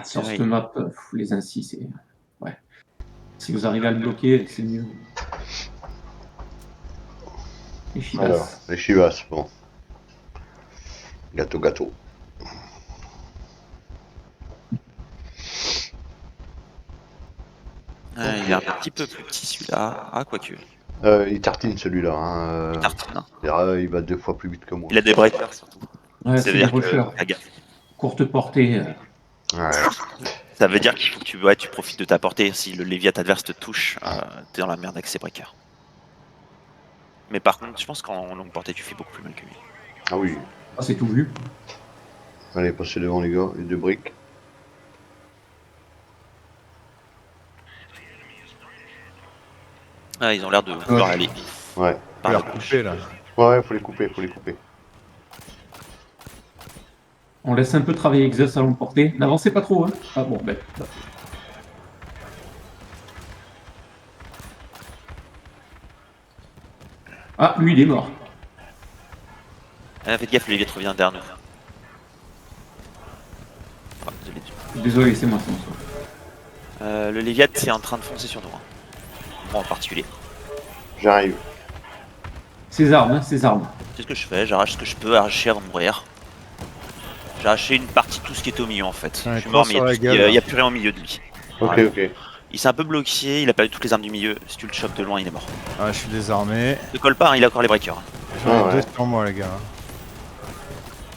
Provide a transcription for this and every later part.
Ah, sur cette map, les ainsi, c'est... Ouais. Si vous arrivez à le bloquer, c'est mieux. Les Alors, Chivas. les Chivas, bon. Gâteau, gâteau. Il est un petit peu plus petit celui-là. Ah, quoique. Il tartine celui-là. Hein. Il tartine. Hein. Il va 2 fois plus vite que moi. Il a des breakers surtout. Ouais, c'est des C'est-à-dire que rushers. fais gaffe. Courte portée. Ouais. Ça veut dire qu'il faut que tu profites de ta portée. Si le Léviat adverse te touche, t'es dans la merde avec ses breakers. Mais par contre, je pense qu'en longue portée, tu fais beaucoup plus mal que lui. Ah oui. Ah, c'est tout vu. Allez, passez devant les gars, les 2 briques. Ah, ils ont l'air de vouloir aller Ouais. par Faut la les gauche. recouper, là. Ouais, faut les couper, faut les couper. On laisse un peu travailler Exos à longue portée. N'avancez pas trop, hein. Ah bon, ben... Ah, lui, il est mort. Ah, faites gaffe, le Léviat revient derrière nous. Ah, Désolé, c'est moi. le Léviat est en train de foncer sur nous. Hein. Moi en particulier. J'arrive. Ses armes, hein, ses armes. C'est ce que je fais, j'arrache ce que je peux arracher avant de mourir. J'ai arraché une partie de tout ce qui était au milieu en fait. Ouais, Je suis mort, mais sur il la gueule, n'y a plus rien au milieu de lui. Ok, Voilà. ok. Il s'est un peu bloqué, il a perdu toutes les armes du milieu. Si tu le chopes de loin, il est mort. Ah, je suis désarmé. Ne colle pas, hein, il a encore les breakers. J'en ai Ah ouais. 2 sur moi, les gars.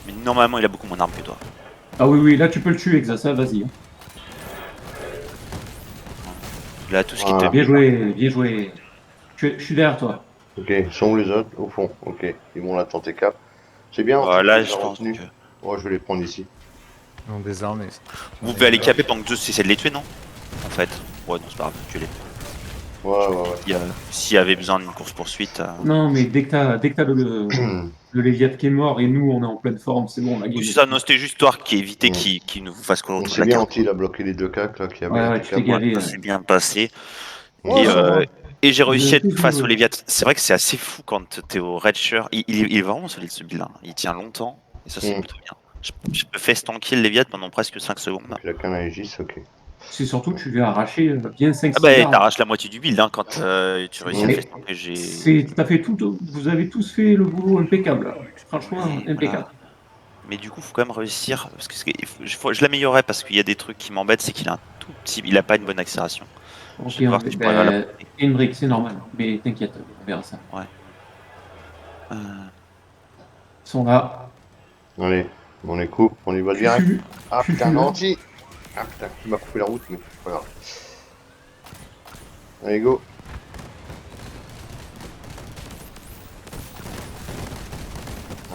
Mais normalement, il a beaucoup moins d'armes que toi. Ah oui, oui, là, tu peux le tuer, Exos, hein, vas-y. Hein. Il a tout ce qui Voilà. te. Bien joué, bien joué. Je suis derrière toi. Ok, sont où les autres? Au fond, ok. Ils vont la tenter cap. C'est bien, Voilà, les je a pense retenus. que. Ouais, je vais les prendre ici. Ils ont désarmé. Vous pouvez aller caper pendant que Zeus essaie de les tuer, non? En fait. Ouais, non, c'est pas grave, tuez-les. Ouais, ouais, ouais. S'il y avait besoin d'une course-poursuite. Non, mais dès que t'as le Léviat qui est mort et nous, on est en pleine forme, c'est bon, la game. Oui, c'est ça, non, c'était juste histoire qui éviter qu'il ne vous fasse On retourner s'est la bien carte. anti, il a bloqué les 2 cacs là, qui avaient Ouais, un ouais, petit tu t'es cap. garé. Ça s'est bien passé. Ouais, Et, ça va. et j'ai réussi à Vous avez être face tous au Léviat. C'est vrai que c'est assez fou quand t'es au Red Shirt. Il est vraiment solide ce build là. Il tient longtemps. Et ça, c'est plutôt bien. Je peux faire stanker le Léviat pendant presque 5 secondes. Puis la canne à Aegis, ok. C'est surtout que tu lui as arraché bien 5-6 Ah bah, armes. t'arraches la moitié du build hein, quand tu réussis à Mais faire stanker. t'as fait tout, vous avez tous fait le boulot impeccable. Là. Franchement, Mais, impeccable. voilà. Mais du coup, faut quand même réussir. Parce que je l'améliorerai parce qu'il y a des trucs qui m'embêtent. C'est qu'il a un tout petit. Il a pas une bonne accélération. Ok, Je vais voir si je pourrais la. une brique, c'est normal. Mais t'inquiète, on verra ça. Ouais. Ils sont là. Allez, on les coupe, on y va direct. Chuchu. Ah Chuchu, putain, hein. Nanti. Ah putain, il m'a coupé la route, mais c'est pas grave. Allez, go.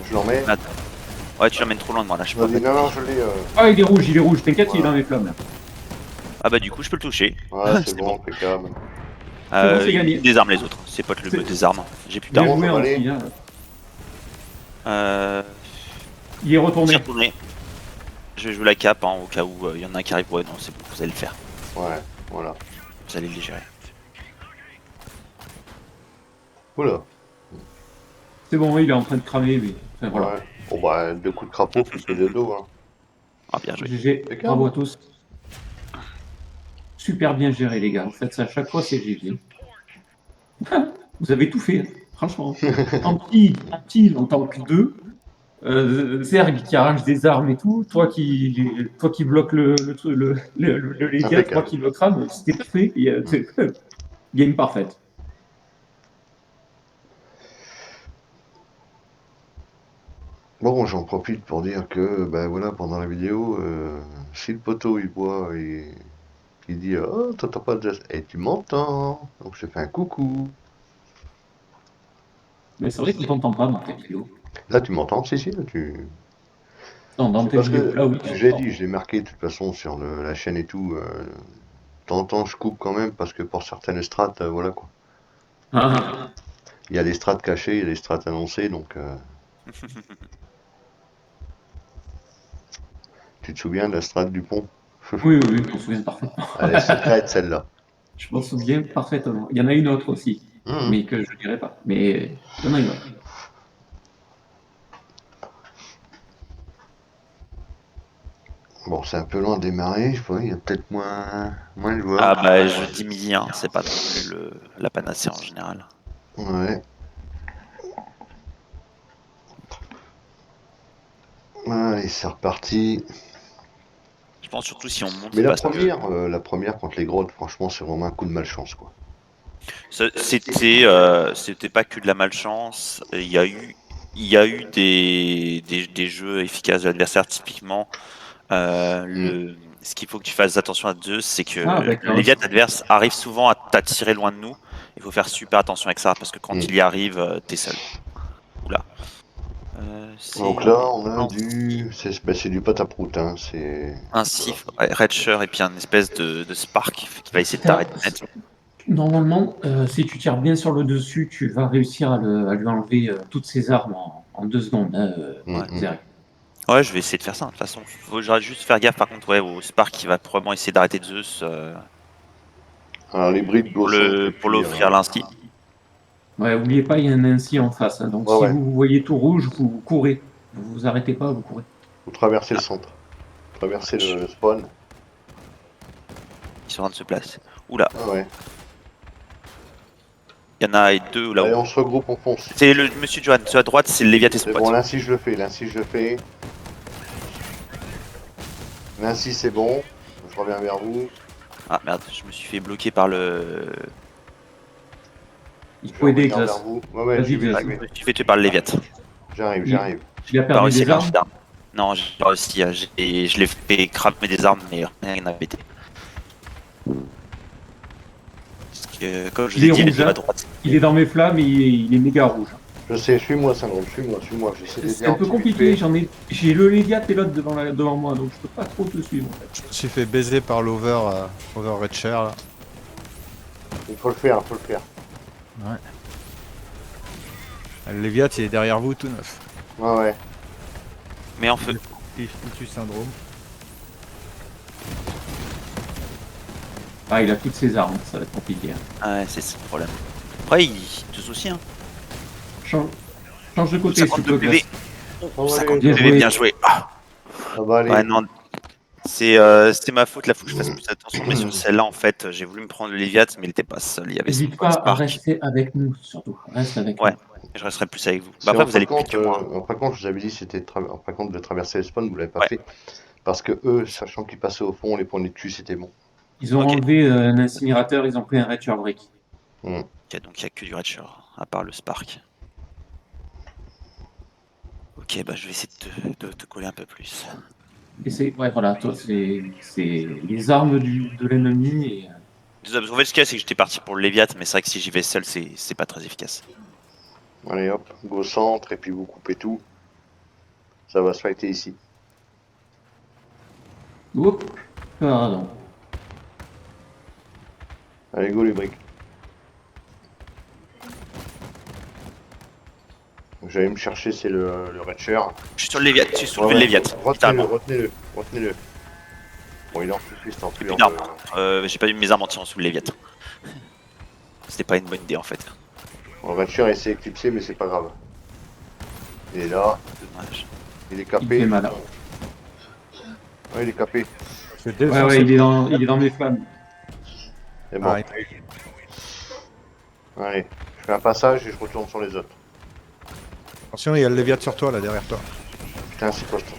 Je l'emmène. Attends. Ouais, tu l'emmènes trop loin de moi là. Je peux Vas-y, pas. non, non, je l'ai. Ah, il est rouge, t'inquiète, Voilà. il est dans les flammes. Ah bah, du coup, je peux le toucher. Ouais, c'est bon, impeccable. C'est bon, c'est gagné. Il désarme les autres. C'est pas que le C'est- me désarme. J'ai plus Bien d'armes. Bon, joué, ça va Anti. aller. Hein. Il est retourné. J'y retourné. Je vais jouer la cape hein, au cas où il y en a un qui arrive. Ouais, non, c'est bon, vous allez le faire. Ouais, voilà. Vous allez le gérer. Oula. C'est bon, il est en train de cramer, mais. Enfin, voilà. Ouais. Bon bah, 2 coups de crapaud, plus que de dos. Hein. Ah, bien joué. GG, Impeccable. bravo à tous. Super bien géré, les gars. Vous faites ça à chaque fois, c'est GG. Vous avez tout fait, hein, franchement. Anti, en tant que deux. Zerg qui arrache des armes et tout, toi qui bloques le Léviat, toi Impeccable. qui le crame, c'était parfait. Game parfaite. Bon, j'en profite pour dire que, ben voilà, pendant la vidéo, si le poteau il boit et qu'il dit oh, t'entends pas de. Et tu m'entends. Donc je te fais un coucou. Mais c'est vrai qu'on t'entend pas dans tes vidéos. Là, tu m'entends, si, là, tu. Non, dans C'est tes parce vidéos, que là oui. j'ai dit, je l'ai marqué de toute façon sur la chaîne et tout. De temps en temps, je coupe quand même parce que pour certaines strates, voilà quoi. Ah, Il y a des strates cachées, il y a des strates annoncées, donc. Tu te souviens de la strate du pont? oui, je m'en souviens parfaitement. Elle est secrète celle-là. Je m'en souviens parfaitement. Il y en a une autre aussi, Mhm. mais que je ne dirai pas. Mais il y en a une autre. Bon, c'est un peu loin de démarrer, je vois, il y a peut-être moins de joueurs. Ah bah je dis midi, hein, c'est pas non plus la panacée en général. Ouais. Allez, c'est reparti. Je pense surtout si on monte Mais parce que la première contre les grottes, franchement, c'est vraiment un coup de malchance, quoi. c'était pas que de la malchance. Il y a eu des jeux efficaces de l'adversaire. Typiquement, ce qu'il faut que tu fasses attention à deux, c'est que Ah, le d'accord. Léviathe adverse arrive souvent à t'attirer loin de nous. Il faut faire super attention avec ça parce que quand Mm. il y arrive, t'es seul. Oula. Donc C'est là, on a ainsi, c'est du pataprout, hein. ainsi Redshirt et puis un espèce de Spark qui va essayer de Ça- t'arrêter net. Normalement, si tu tires bien sur le dessus, tu vas réussir à lui enlever toutes ses armes en 2 secondes. Hein, Ouais. Zeri. Ouais, je vais essayer de faire ça. De toute façon, faudra juste faire gaffe par contre ouais, au Spark qui va probablement essayer d'arrêter Zeus Alors, les brides pour au centre, et puis... l'offrir l'insti. Ouais, oubliez pas, il y a un ainsi en face. Hein, donc Ouais, si ouais, vous voyez tout rouge, vous courez. Vous vous arrêtez pas, vous courez. vous traversez le centre. Traversez le spawn. Ils sont en train de se placer. Oula, Ah ouais. il y en a deux Allez, là-haut. on se regroupe, on fonce. C'est le monsieur Johan. Sur la droite, c'est le Léviathan C'est Spot. bon, l'insi, je le fais, l'insi, je le fais. L'insi, c'est bon. Je reviens vers vous. Ah merde, je me suis fait bloquer par le. Il Je faut vais aider revenir vers Exas. vous. Ouais, ouais, Vas-y, j'y vais, Exas. j'y Je vais. me suis fait tuer par le Léviathan. J'arrive, Il, j'arrive. il a J'ai pas perdu réussi à des armes. grincher d'armes. Non, j'ai pas réussi. Je l'ai fait cramer des armes, mais rien n'a pété. Parce que, comme je vous Il ai est dit, les rouge. deux à Hein. droite. Il est dans mes flammes et il est méga rouge. Je sais, suis-moi, Syndrome, suis-moi. J'essaie C'est d'aider un peu anti compliqué. vite fait. J'ai le Léviathan et l'autre devant moi, donc je peux pas trop te suivre. En fait. Je me suis fait baiser par l'over Red Share là. Il faut le faire, il faut le faire. Le Léviat il est derrière vous tout neuf. Ouais, ouais. Mais en feu. Il tue Syndrome. Ah, il a toutes ses armes. Ça va être compliqué. Hein. Ah ouais, c'est ça le problème. Après, il te soucie, hein. Change de côté, s'il te 52 plaît. PV. Oh, 52 bien PV, joué. bien joué. Ah, Ah bah allez. ouais, non. C'est ma faute, là, faut que je fasse plus attention. Mais sur celle-là, en fait, j'ai voulu me prendre le Léviathan, mais il était pas seul. Il y avait N'hésite pas à Spark. rester avec nous, surtout. Reste avec Ouais, nous. je resterai plus avec vous. Bah Si après, en vous fin allez de plus vite compte, que moi. Hein. en fin de compte, je vous avais dit c'était en fin de compte de traverser le spawn, vous l'avez pas Ouais. fait. Parce que eux, sachant qu'ils passaient au fond, les poignées de cul, c'était bon. Ils ont Ok. enlevé un incinérateur, ils ont pris un Rapture Brick. Hmm. Ok, donc il n'y a que du Redshirt, à part le Spark. Ok, bah je vais essayer de te coller un peu plus. Et c'est, ouais, voilà, toi, c'est les armes de l'ennemi. Et, Désolé, parce qu'en fait, ce qu'il y a, c'est que j'étais parti pour le Léviathan, mais c'est vrai que si j'y vais seul, c'est pas très efficace. Allez hop, go au centre et puis vous coupez tout. Ça va se fighter ici. Oups, pardon. Allez, go les briques. J'allais me chercher, c'est le Red Share. Je suis sur le Léviathan, je suis sur Ouais, le ouais. Léviathan, Retenez-le, littéralement. retenez-le. Bon, il est en plus, c'est en Plus plus. d'armes. J'ai pas eu mes armes entières sous le Léviathan. C'était pas une bonne idée en fait. Le Red Share essaie d'éclipser, mais c'est pas grave. Il est là, Dommage. il est Il capé. fait mal. Hein. Ouais, il est capé. Je Ouais, ouais, il est dans mes flammes. C'est bon. Ah, Allez, je fais un passage et je retourne sur les autres. attention, il y a le Léviat sur toi là derrière toi. Putain, c'est costaud.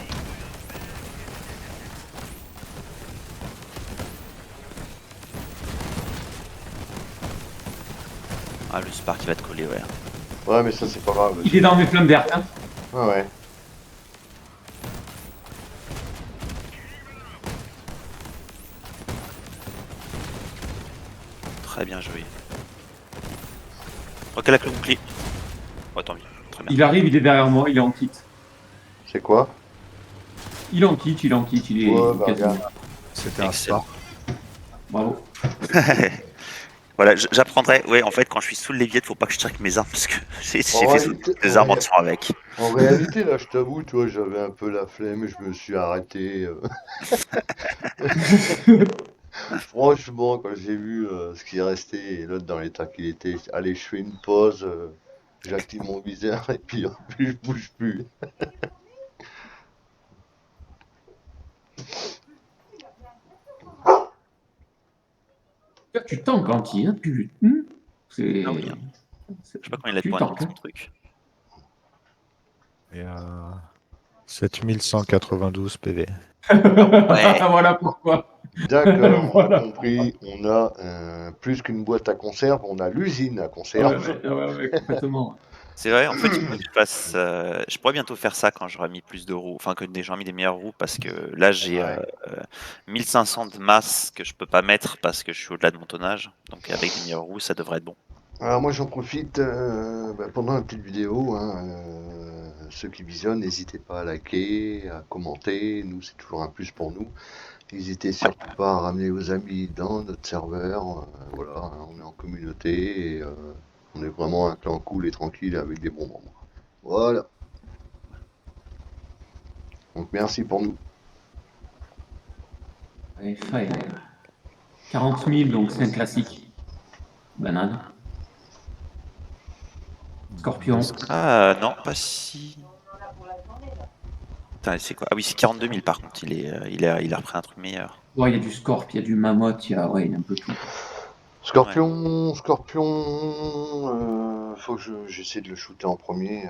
Ah, le Spark qui va te coller, ouais. Ouais, mais ça, c'est pas grave. Il est dans mes flammes d'air. Hein. Ah ouais. Très bien joué. Recale avec le bouclier. Oh, tant mieux. Très bien. Il arrive, il est derrière moi, il est en kit. C'est quoi? Il est en kit, il est Ouais, bah, quasiment. regarde. C'était un Excellent. Spark. Bravo. Voilà, j'apprendrai. Ouais, en fait, quand je suis sous le Léviathan, faut pas que je tire avec mes armes parce que j'ai fait réalité- des armes en tirant avec. En réalité, là, je t'avoue, tu vois, j'avais un peu la flemme et je me suis arrêté. Franchement, quand j'ai vu ce qui restait et l'autre dans l'état qu'il était, allez, je fais une pause, j'active mon viseur et puis en plus, je bouge plus. Là, tu tankes anti, hein, putain. C'est. Ah oui, hein. Je sais pas combien il a de Tu points tankes, dans hein. son truc. Et 7192 PV. Voilà pourquoi. D'accord, on a Voilà. compris. On a plus qu'une boîte à conserve, on a l'usine à Ouais, conserve. ouais, complètement. C'est vrai, en fait, il faudrait que je fasse. Je pourrais bientôt faire ça quand j'aurai mis plus de roues, enfin que j'aurai mis des meilleures roues, parce que là j'ai Ouais. 1500 de masse que je peux pas mettre parce que je suis au-delà de mon tonnage. Donc avec des meilleures roues, ça devrait être bon. Alors moi j'en profite pendant la petite vidéo. Hein, ceux qui visionnent, n'hésitez pas à liker, à commenter. Nous, c'est toujours un plus pour nous. N'hésitez surtout pas à ramener vos amis dans notre serveur. Voilà, hein, on est en communauté et on est vraiment un clan cool et tranquille avec des bons membres. Voilà. Donc merci pour nous. Allez, fire. 40 000, donc c'est un classique. Banane. Scorpion. Ah non, pas si. Putain, c'est quoi? Ah oui, c'est 42 000 par contre. Il a repris un truc meilleur. Ouais, il y a du Scorp, il y a du Mammoth, ouais, il y a un peu tout. Scorpion, faut que j'essaie de le shooter en premier.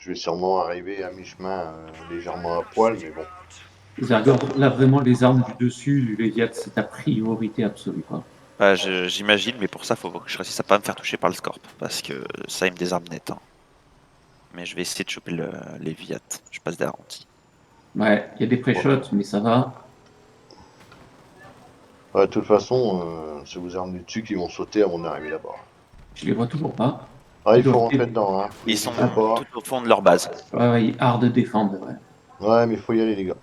Je vais sûrement arriver à mi-chemin légèrement à poil, mais bon. Zergor, là vraiment les armes du dessus du Léviat, c'est ta priorité absolue, quoi. Bah, j'imagine, mais pour ça, faut que je réussisse à pas me faire toucher par le Scorp. Parce que ça, il me désarme net. Hein. Mais je vais essayer de choper les Viat. Je passe des garanties. Ouais, il y a des pré-shots, mais ça va. Ouais, de toute façon, c'est vos armes du dessus qui vont sauter avant d'arriver là-bas. Je les vois toujours pas. Ah, il Ils faut doivent- rentrer dedans, hein. Ils sont N'hésitez pas. tout au fond de leur base. Ouais, ils hard de défendre, ouais. Ouais, mais il faut y aller, les gars.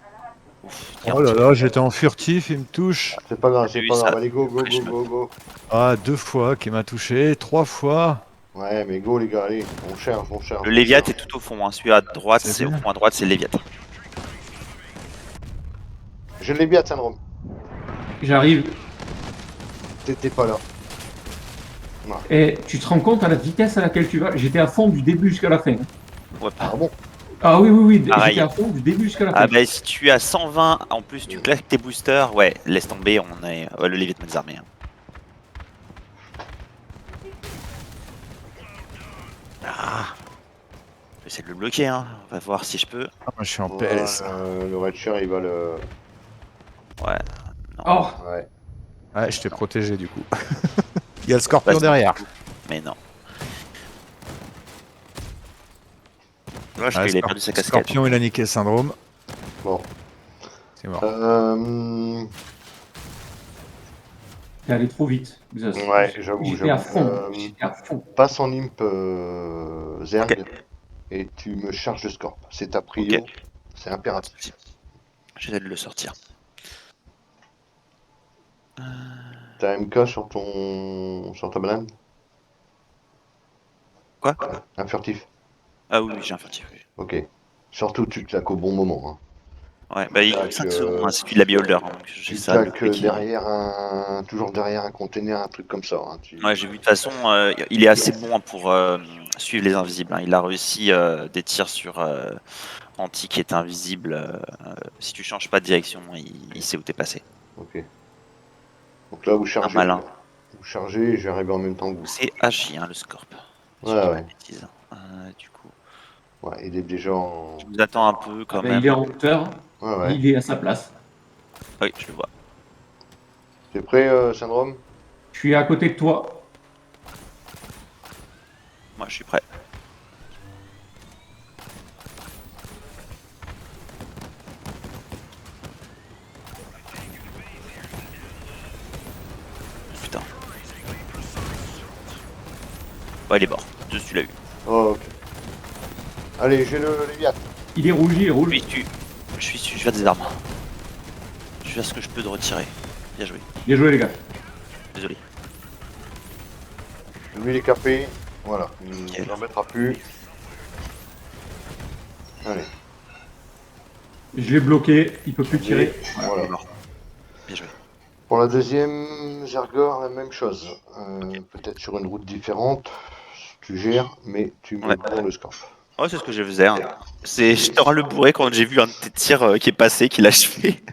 Ouf, Oh là là, j'étais en furtif, il me touche. C'est pas grave, c'est Oui, pas ça- grave. Allez, go, go, go, go, go. Ah, 2 fois qui m'a touché, 3 fois. Ouais, mais go, les gars, allez. On cherche, on cherche. Le Léviat est tout au fond. Hein. Celui à droite, C'est c'est au bien. fond à droite, c'est le Léviat. Je l'ai bien, syndrome. J'arrive. T'étais pas là. Et tu te rends compte à la vitesse à laquelle tu vas? J'étais à fond du début jusqu'à la fin. Ouais. Ah bon? Ah oui, Pareil. j'étais à fond du début jusqu'à la fin. Ah bah si tu es à 120, en plus tu claques tes boosters, ouais, laisse tomber, on est... Ouais, le Léviat m'a désarmé. Hein. Ah. Je vais essayer de le bloquer, hein. On va voir si je peux. Ah, moi, je suis en Ouais, PS. le Red Chair, il va le... Ouais. Oh, Ouais. Ouais, je t'ai protégé du coup. Il y a le scorpion Vas-y. derrière. Mais non. Moi, Ah, il a perdu sa casquette. Scorpion, il a niqué syndrome. Bon. C'est mort. t'es allé trop vite. Ouais, j'avoue, J'étais à j'avoue. fond. J'étais à fond. Passe en imp Zerg Ok. et tu me charges de Scorp. C'est ta prio, Ok. c'est impératif. J'essaie de le sortir. T'as MK sur ta banane? Quoi? Un furtif. Ah oui, j'ai un furtif. Oui. Ok. Surtout tu claques au bon moment. Hein. Ouais, bah il Tac, coûte 5 secondes, hein, c'est de la beholder. Hein, donc j'ai Tu ça, le claques quick. toujours derrière un container, un truc comme ça. Hein. Ouais, j'ai vu de toute façon, il est assez bon pour suivre les invisibles. Hein. Il a réussi des tirs sur Anti qui est invisible. Si tu changes pas de direction, il sait où t'es passé. Ok. Donc là vous chargez. malin. Vous chargez et je vais arriver en même temps que vous. C'est AJ, hein, le Scorp. Si Ouais, je dis pas ouais. de bêtises. Du coup, Ouais, il est déjà en. je vous attends un peu quand Ben, même. il est en hauteur, Ouais, ouais. il est à sa place. Oui, je le vois. T'es prêt, Syndrome? Je suis à côté de toi. Moi, je suis prêt. Putain. Ouais, il est mort. Tu l'as eu. Oh, ok. Allez, j'ai le Léviat. Il est rouge, il est rouge. Oui, je viens des armes. Je fais ce que je peux de retirer. Bien joué. Bien joué, les gars. Désolé. Lui, il est capé. Voilà, il ne Nickel. nous embêtera plus. Allez, Je l'ai bloqué, il peut plus tirer. voilà. Il est mort. Bien joué. Pour la deuxième, Zergor, la même chose. Peut-être sur une route différente. Tu gères, mais tu me Ouais. bourres le scorp. Ouais, c'est ce que je faisais. Hein. Je t'aurai le bourré quand j'ai vu un de tes tirs qui est passé, qui l'a achevé.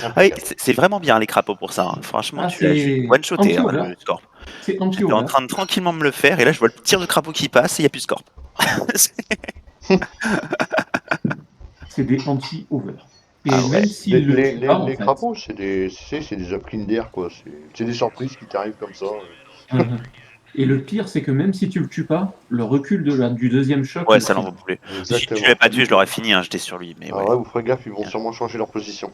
Ah oui, c'est vraiment bien les crapauds pour ça. Hein. Franchement, Ah, tu l'as c'est one-shoté anti-over. le scorp. C'est J'étais anti-over. en train de tranquillement me le faire et là je vois le tir de crapaud qui passe et il n'y a plus de scorp. C'est des anti-over. Et Ah ouais. même s'ils le tuent pas, en Les fait. crapauds, c'est des upclean d'air, quoi. C'est des surprises qui t'arrivent comme ça. Et le pire, c'est que même si tu le tues pas, le recul du deuxième choc. Ouais, le ça tue. n'en vaut plus. Si je Exactement. l'avais pas tué, je l'aurais fini, hein, j'étais sur lui. Mais Ah ouais, ouais, vous ferez gaffe, ils vont sûrement changer leur position.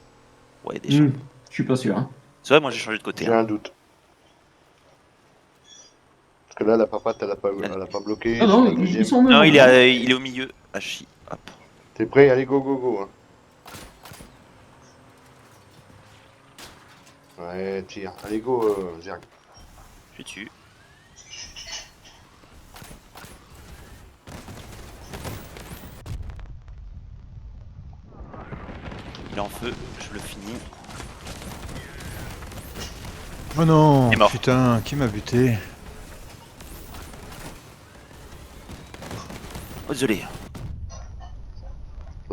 ouais, des gens. Je suis pas sûr. Hein. C'est vrai, moi j'ai changé de côté. J'ai Hein. un doute. Parce que là, la papate, elle a pas bloqué. Ah sur non, la ils deuxième. sont Non, même. il est au milieu. Ah, chi. Hop. T'es prêt? Allez, go, go, go. Hein. Ouais, tire. Allez, go, Zerg. Je tue. Il est en feu, je le finis. Oh non, Il est mort. putain, qui m'a buté? Oh, désolé.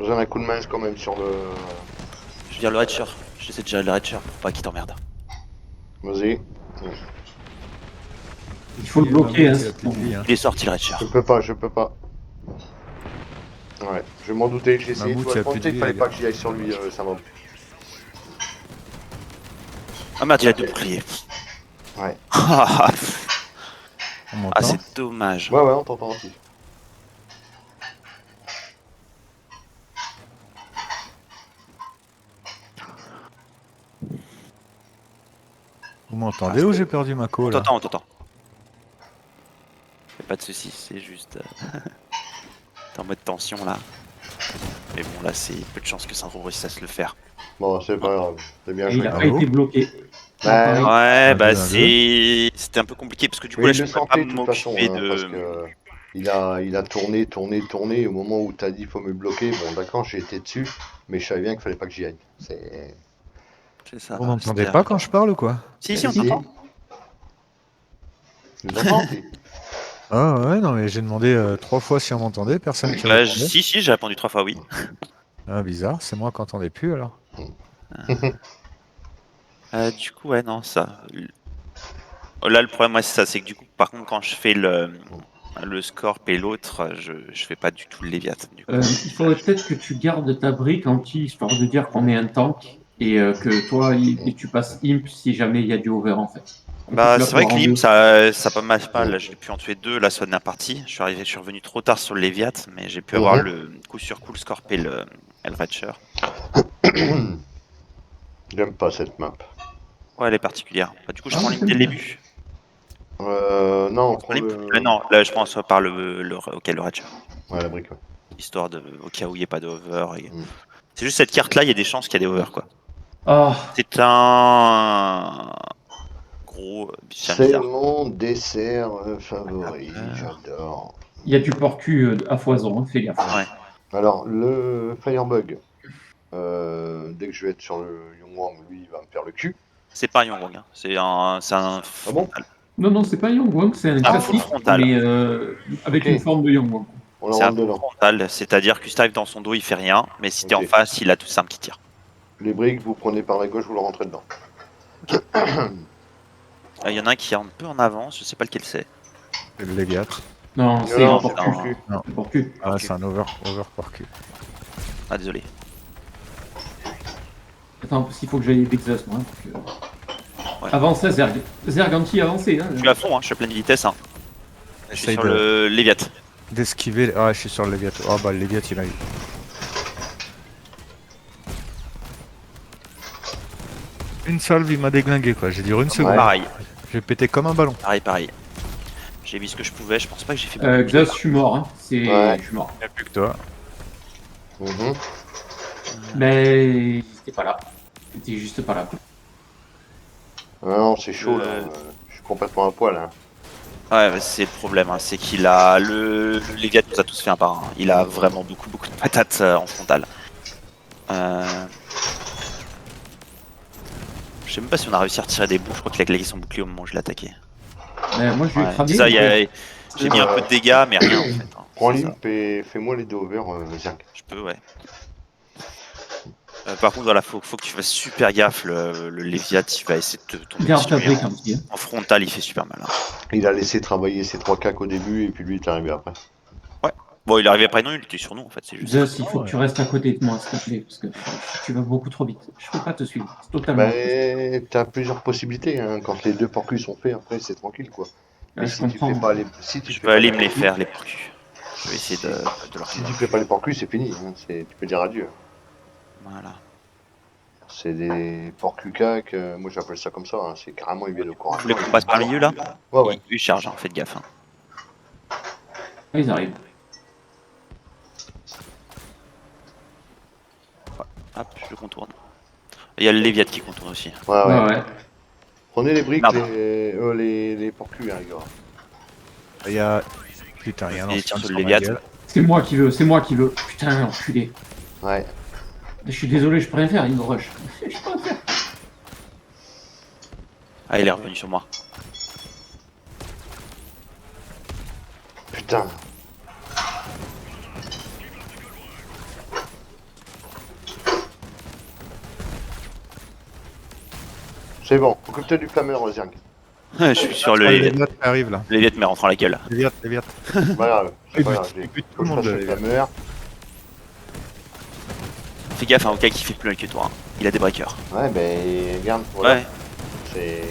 J'ai un coup de main quand même sur le. Je vire le Redshirt. J'essaie de gérer le Redshirt pour pas qu'il t'emmerde. Vas-y. Il faut le bloquer. Hein, Il a plus de vie, hein. Il est sorti le Redshirt. Je peux pas. Ouais, je m'en doutais, j'ai essayé de Mammouth, il a toi plus de il vie, fallait les pas gars. que j'y aille sur lui, ça va. Ah merde, il a deux boucliers. Ouais. Ah, On m'entend? c'est dommage. Ouais, on t'entend aussi. Vous m'entendez ou j'ai perdu ma On co là? t'entend, on t'entend. Y'a pas de soucis, c'est juste. T'es en mode tension là. Mais bon, là, c'est peu de chance que Syndrome réussisse à se le faire. Bon, c'est pas grave, c'est bien Et il joué. a pas Bravo. été bloqué. Ouais, Ouais, Un bah deux, un c'était un peu compliqué parce que du coup Mais là il je le pouvais pas sentait de toute façon, m'occuper hein, parce que il a tourné. Au moment où t'as dit faut me bloquer, bon d'accord, j'ai été dessus, mais je savais bien qu'il fallait pas que j'y aille. C'est. C'est ça. Vous m'entendez c'était- pas quand je parle ou quoi? Si, on Si. t'entend. Tu nous entends, si. Ah ouais, non mais j'ai demandé 3 fois si on m'entendait, personne qui Bah, répondait. si, j'ai répondu 3 fois oui. Ah bizarre, c'est moi qui entendais plus alors. Du coup, ouais, non, ça. Là, le problème, ouais, c'est ça, c'est que du coup, par contre, quand je fais le Scorp et l'autre, je fais pas du tout le Léviat. Du coup. Il faudrait peut-être que tu gardes ta brique anti, histoire de dire qu'on est un tank. Et que toi, et tu passes imp si jamais il y a du over en fait. Et que Bah, tu la c'est vrai cours que en l'IM, deux. ça pas mal pas. Là, j'ai pu en tuer 2 la dernière partie. Je suis revenu trop tard sur le Léviat, mais j'ai pu avoir le coup sur coup le Scorp et le Ratcher. J'aime pas cette map. Ouais, elle est particulière. Bah, du coup, je Ah, prends moi, l'IM dès le j'aime début. Non, Prends pour l'IM le. Non, là, je pense par le Ratcher. Ouais, la brique, ouais. Histoire de, au cas où il n'y ait pas de over. Mm. C'est juste cette carte-là, il y a des chances qu'il y ait des over, quoi. Ah, C'est un gros c'est C'est bizarre. mon dessert favori, j'adore. il y a du porcu à foison, hein, fais gaffe. Ouais. Alors, le Firebug, dès que je vais être sur le Yongwang, lui, il va me faire le cul. C'est pas un Yongwang, hein. C'est un Ah bon? frontal. Non, c'est pas Yongwang, c'est un Ah, classique, frontal. mais avec Ok. une forme de Yongwang. On C'est en un rentre dedans. frontal, c'est-à-dire que si t'arrives dans son dos, il fait rien, mais si t'es en Ok. face, il a tout simple qui tire. Les briques, vous prenez par la gauche, vous le rentrez dedans. Il y en a un qui est un peu en avance, je sais pas lequel c'est. C'est le Léviat. Non, c'est Non, un c'est porcu. porcu. C'est porcu. Ah Ok. c'est un over porcu. Ah, désolé. Attends, parce qu'il faut que j'aille d'exhaust, moi. Ouais. Avancez, Zerg. Zerg anti, avancez. Hein. Je suis à fond, hein, je suis à pleine vitesse. Hein. Je suis Essaye sur le Léviat. d'esquiver. Ah je suis sur le Léviat. Ah bah le Léviat il a eu. Une salve il m'a déglingué quoi, j'ai duré une seconde. Pareil, J'ai pété comme un ballon. pareil. J'ai mis ce que je pouvais, je pense pas que j'ai fait Xas, je suis mort. Hein. Ouais. Je suis mort. Il n'y a plus que toi. Mhm. Mais c'était pas là. C'était juste pas là. Ah non, c'est chaud, là. Je suis complètement à poil, hein. Ouais, bah, c'est le problème, hein, c'est qu'il a le Léviat nous a tous fait un par un. Il a vraiment beaucoup de patates en frontal. Je sais même pas si on a réussi à retirer des bouts. Je crois qu'il a claqué son bouclier au moment où je l'ai attaqué. Moi, je lui ai Ouais, cramé. c'est ça, donc, j'ai mis un peu de dégâts, mais rien en fait. Hein. Prends C'est ça. l'imp et fais-moi les deux over, Zerg. Je peux, ouais. Par contre, voilà, faut que tu fasses super gaffe. Le Léviat, il va essayer de te tomber Garde ta dessus. brique un petit. Hein. En frontal, il fait super mal. Hein. Il a laissé travailler ses 3 cacs au début et puis lui il est arrivé après. Bon, il est arrivé après nous, il était sur nous en fait. C'est juste. Zeus, il faut que tu restes à côté de moi, s'il te plaît, parce que tu vas beaucoup trop vite. Je peux pas te suivre. C'est totalement impossible. Ben, t'as plusieurs possibilités, hein. Quand les 2 porcus sont faits, après c'est tranquille quoi. Mais Ouais, je comprends. si tu Je fais vais pas aller les me les porcus- faire, les porcus. Je vais essayer de leur Si tu fais pas les porcus, c'est fini. Hein. Tu peux dire adieu. Voilà. C'est des porcus cacs, moi j'appelle ça comme ça. Hein. C'est carrément ils viennent au corps à Vous voulez corps, qu'on ils- passe par le milieu là? Ouais, ouais. Ils chargent, hein, faites gaffe. Hein. Ah, ils arrivent. Hop, je le contourne. Il y a le Léviat qui contourne aussi. Ouais, Ouais, ouais. ouais. Prenez les briques, Merde. les porcus, hein, les gars. Il y a. Putain, il y a un Il ancien tire sur sur le ma Léviat. gueule. C'est moi qui veux, c'est moi qui veux. Putain, enculé. Ouais. Je suis désolé, je peux rien faire, il me rush. Je peux rien faire. Ah, il est revenu sur moi. Putain. C'est bon, occupe-toi du flammeur, Zerg. Je suis sur le Ah, Léviat. Léviat qui arrive là. Le Léviat me rentre dans la gueule. Léviat, Léviat. C'est pas grave, c'est Il pas bute, grave. il bute tout Faut le que je monde, fasse le le Léviat. flammeur. Fais gaffe, hein, au cas qui fait plus mal que toi. Hein. Il a des breakers. Ouais, ben, regarde, voilà. Ouais. C'est...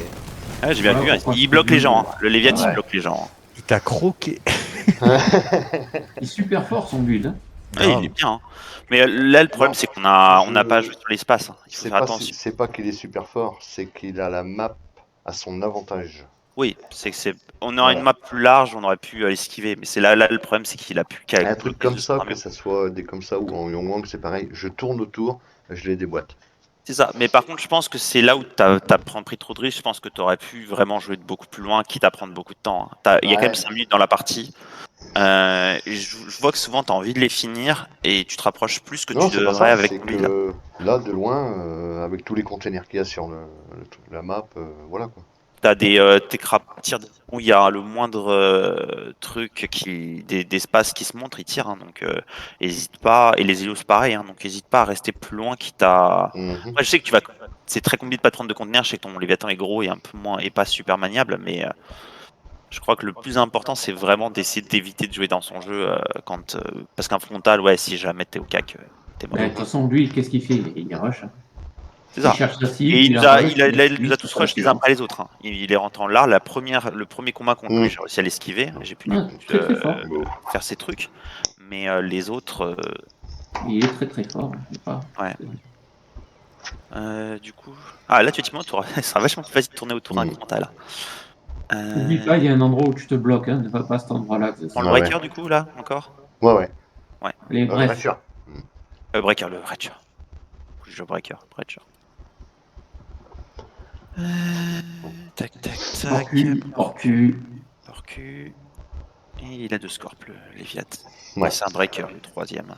Ouais, j'ai bien Ouais, vu. Hein. pourquoi Il bloque les gens. Hein. Le Léviat, Ouais. il bloque les gens. Hein. Il t'a croqué. Il est super fort son build. Hein. Ouais, il est bien. Hein. Mais là, le problème, Non, c'est qu'on a, on n'a je- pas joué sur l'espace. Hein. Il faut C'est faire pas, attention. c'est pas qu'il est super fort, c'est qu'il a la map à son avantage. Oui, c'est que c'est. On aurait Voilà. une map plus large, on aurait pu l'esquiver. Mais c'est là le problème, c'est qu'il a plus qu'à. Un truc comme ça, que ça soit des comme ça ou en Yongwang, c'est pareil. Je tourne autour, je les déboîte. C'est ça. Mais par contre, je pense que c'est là où t'as pris trop de risques. Je pense que t'aurais pu vraiment jouer de beaucoup plus loin, quitte à prendre beaucoup de temps. Hein. Il y a quand Ouais. même 5 minutes dans la partie. Et je vois que souvent tu as envie de les finir et tu te rapproches plus que Non, tu c'est pas devrais ça, avec c'est lui. Là. que là, de loin, avec tous les containers qu'il y a sur la map, voilà quoi. Tu as tes tirs où il y a le moindre truc, d'espace qui se montre, ils tirent. Hein, donc hésite pas. Et les Helios pareil, hein, donc hésite pas à rester plus loin quitte à. Mhm. Après, je sais que tu vas. C'est très compliqué de pas te prendre de conteneurs. Je sais que ton Léviathan est gros et un peu moins et pas super maniable, mais je crois que le plus important c'est vraiment d'essayer d'éviter de jouer dans son jeu parce qu'un frontal, ouais, si jamais t'es au cac, t'es mort. Mais de toute façon, lui, qu'est-ce qu'il fait? Il rush. Hein. C'est Il ça. cherche sa cible. Et il la nous a, rush, il nous a ça tous passe rush les bien. uns après les autres. Hein. Il est rentré en l'art. Le premier combat contre lui, j'ai réussi à l'esquiver. J'ai pu Ouais, très très fort. Bon. faire ses trucs. Mais les autres, Il est très très fort. Je sais pas. du coup. Ah, là, effectivement, ça sera vachement plus facile de tourner autour d'un Mm. frontal. N'oublie pas, il y a un endroit où tu te bloques. Hein. Ne va pas à cet endroit-là. Prends le Ouais, breaker, du coup, là, encore. Ouais, ouais. Allez, Bien bref. sûr. Breaker, le breaker. Je joue breaker. Tac, tac, tac. Hors cul. Porcu. Et il a 2 scorps, le Léviat. Ouais. C'est un breaker, le troisième.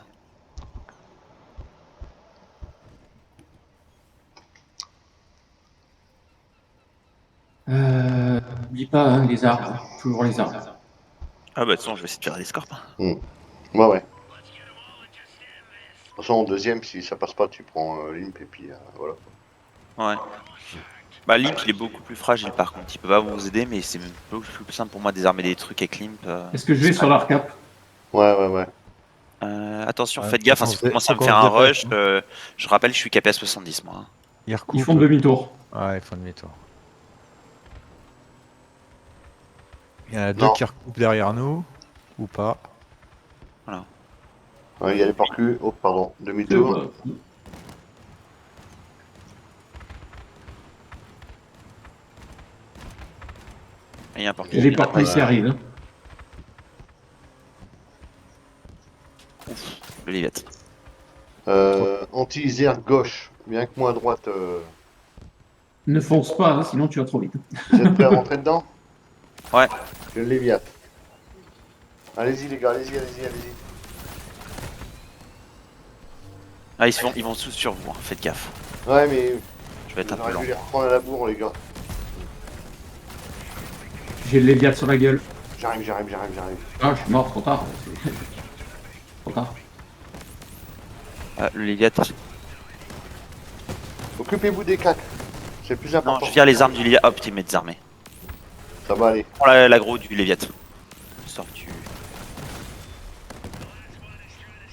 N'oublie pas hein, les arbres. Toujours les arbres. Ah bah de toute façon, je vais essayer de faire des scorps. Ouais, ouais. De toute façon, en deuxième, si ça passe pas, tu prends l'imp et puis voilà. Ouais. Bah Limp il est beaucoup plus fragile par contre, il peut pas vous aider mais c'est beaucoup plus simple pour moi de désarmer des trucs avec Limp. Est-ce que je vais sur l'arcap? Ouais, ouais, ouais. Attention, Ouais, faites gaffe, hein, si vous encore commencez à me encore faire un des rush, attaques, je rappelle je suis capé à 70 moi. Hein. Il recoupe. Ils font demi-tour. Ouais, ils font demi-tour. Il y en a Non. deux qui recoupent derrière nous. Ou pas. Ouais, il y a les porcus. Oh, pardon. Demi-tour. Et il y a un porc. J'ai les porcs qui arrivent. Hein. Le Léviat. Anti-Zerg gauche. Bien que moi à droite. Ne fonce pas, hein, sinon tu vas trop vite. Vous êtes prêts à rentrer dedans? Ouais. Je le Léviat. Allez-y les gars, allez-y, allez-y, allez-y. Ah ils vont tous sur vous, hein, faites gaffe. Ouais, mais Je vais être un peu j'aurais lent. dû les reprendre à la bourre, les gars. J'ai le Léviat sur la gueule. J'arrive. Ah, je suis mort, trop tard. Trop tard. Le Léviat. Occupez-vous des cacs. C'est le plus Non, important. je vire les armes du Léviathan. Hop, il m'est désarmé. Ça va aller. Prends l'aggro du Léviathan. Sors tu.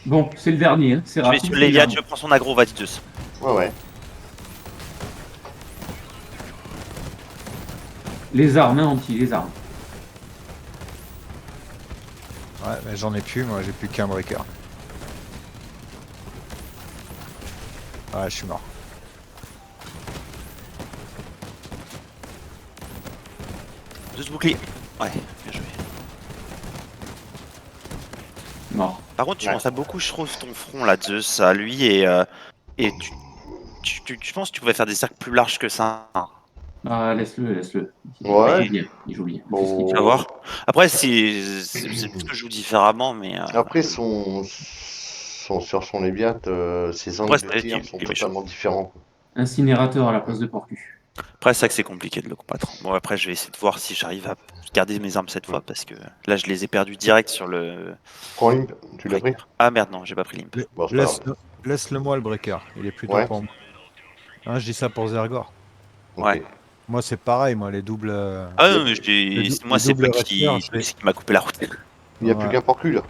Bon, c'est le dernier, hein. C'est Je vais rapide. sur le c'est le Léviathan, dernier. je prends son aggro, vas-y Zeus. Ouais. Les armes, hein, anti, les armes. Ouais, mais j'en ai plus, moi j'ai plus qu'un breaker. Ouais, je suis mort. Zeus bouclier. Ouais, bien joué. Mort. Par contre, tu Ouais. penses à beaucoup, je trouve, ton front là, Zeus, à lui, et je pense que tu pouvais faire des cercles plus larges que ça. Hein. Ah, laisse-le, laisse-le. Ouais. Il est bien, il joue bien. Bon. C'est ce qu'il Tu dit. vas voir. Après, c'est parce que je joue différemment, mais. Après, sur son Léviat, ses angles Ouais, de c'est- tir il- sont il est méchant. totalement différents. Incinérateur à la place de Porcu. Après, c'est vrai que c'est compliqué de le combattre. Bon, après, je vais essayer de voir si j'arrive à garder mes armes cette fois, parce que là, je les ai perdues direct sur le. Prends Limp, tu l'as pris? Ah merde, non, j'ai pas pris l'imp. Bon, c'est pas grave. Laisse-le moi le breaker, il est plutôt Ouais. pour moi. Hein, je dis ça pour Zergor. Ok. Ouais. Moi c'est pareil, moi les doubles. Ah non, mais moi, le c'est double pas qui rapier, qui m'a coupé la route. Il n'y a Ouais. plus qu'un porcu là.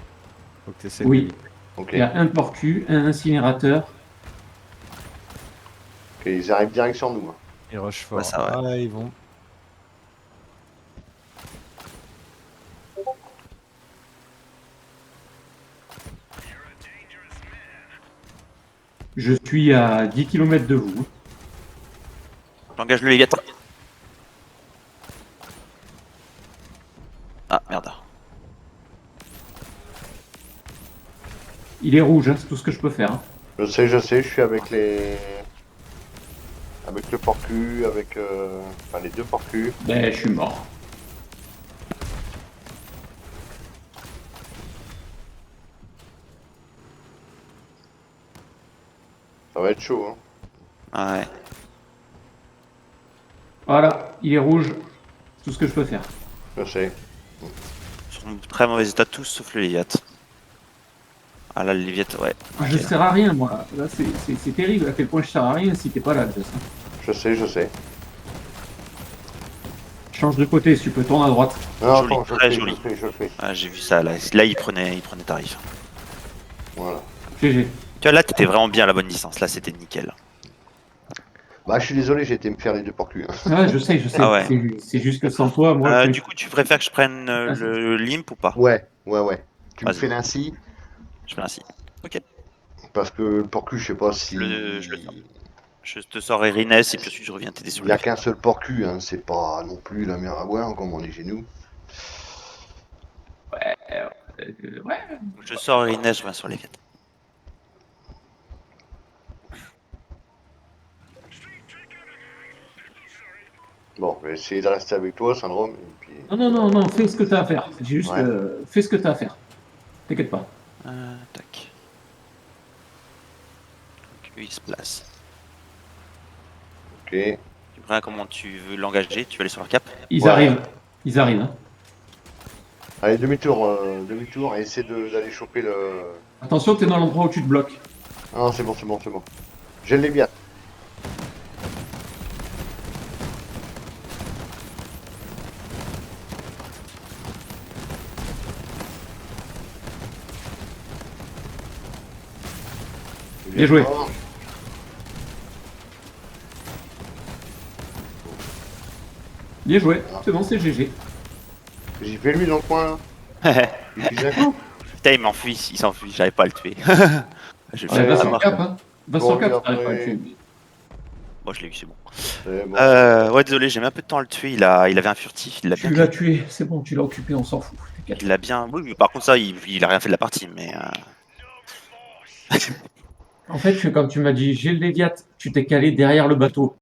Faut que t'essaies Oui. de- Ok. Il y a un Porcu, un incinérateur. Ok, ils arrivent direct sur nous. Hein. Ils rushent fort. Ouais, ça va. Ah, ils vont. Je suis à 10 km de vous. J'engage le Léviathan. Ah merde. Il est rouge, hein, c'est tout ce que je peux faire. Hein. Je sais, je suis avec les. Avec le porcu, avec. Enfin, les deux porcus. Ben, je suis mort. Ça va être chaud. Hein. Ah ouais. Voilà, il est rouge. C'est tout ce que je peux faire. Je sais. Ils sont en très mauvais état tous sauf le Léviathan. Ah là, le Léviathan, ouais. Je Ok. sers à rien, moi. Là, c'est terrible à quel point je sers à rien si t'es pas là, Zeus, hein. Je sais. Change de côté si tu peux, tourne à droite. Non, Joli, attends, je très le fais, joli. je le fais. Ah, j'ai vu ça là. Là, il prenait tarif. Voilà. GG. Tu vois, là, t'étais vraiment bien à la bonne distance. Là, c'était nickel. Bah, je suis désolé, j'ai été me faire les deux porcus. Hein. Ah, je sais. Ah ouais. C'est juste que sans toi, moi. Du coup, tu préfères que je prenne Ah, le limp ou pas? Ouais. Tu me Vas-y. fais l'ainsi. Je fais ainsi. Ok. Parce que le porcu, je sais pas si. Je le sors. Je te sors Erines et puis ensuite je reviens t'aider sur Il n'y a le. qu'un seul porcu, hein. C'est pas non plus la mer à boire comme on est chez nous. Ouais. Je sors Erines, je reviens sur les viêtes. Bon, je vais essayer de rester avec toi, Syndrome. Et puis... Non, fais ce que t'as à faire. C'est juste Ouais. fais ce que t'as à faire. T'inquiète pas. Tac. Donc, lui, il se place. Ok. Tu vois comment tu veux l'engager? Tu vas aller sur leur cap? Ils Ouais. arrivent. Ils arrivent. Hein. Allez, demi-tour et essaie d'aller choper le. Attention, t'es dans l'endroit où tu te bloques. Ah non, c'est bon. J'ai le Léviat. Bien joué. Bien joué. C'est bon, c'est GG. J'ai fait lui dans le coin là. Il est d'accord. Putain, il m'enfuit, il s'enfuit, j'arrive pas à le tuer. Je vais Ouais, le va faire sur le avoir. cap. Hein. Va sur Bon, le cap, lui, t'arrives pas à le après- tuer. Bon, je l'ai eu, c'est bon. C'est bon. Ouais, désolé, j'ai mis un peu de temps à le tuer. Il avait un furtif, il l'a Tu bien. l'as tué. C'est bon, tu l'as occupé, on s'en fout. T'inquiète. Il l'a bien. Oui, mais par contre, ça, il a rien fait de la partie, mais. En fait, quand tu m'as dit j'ai le Léviat, tu t'es calé derrière le bateau.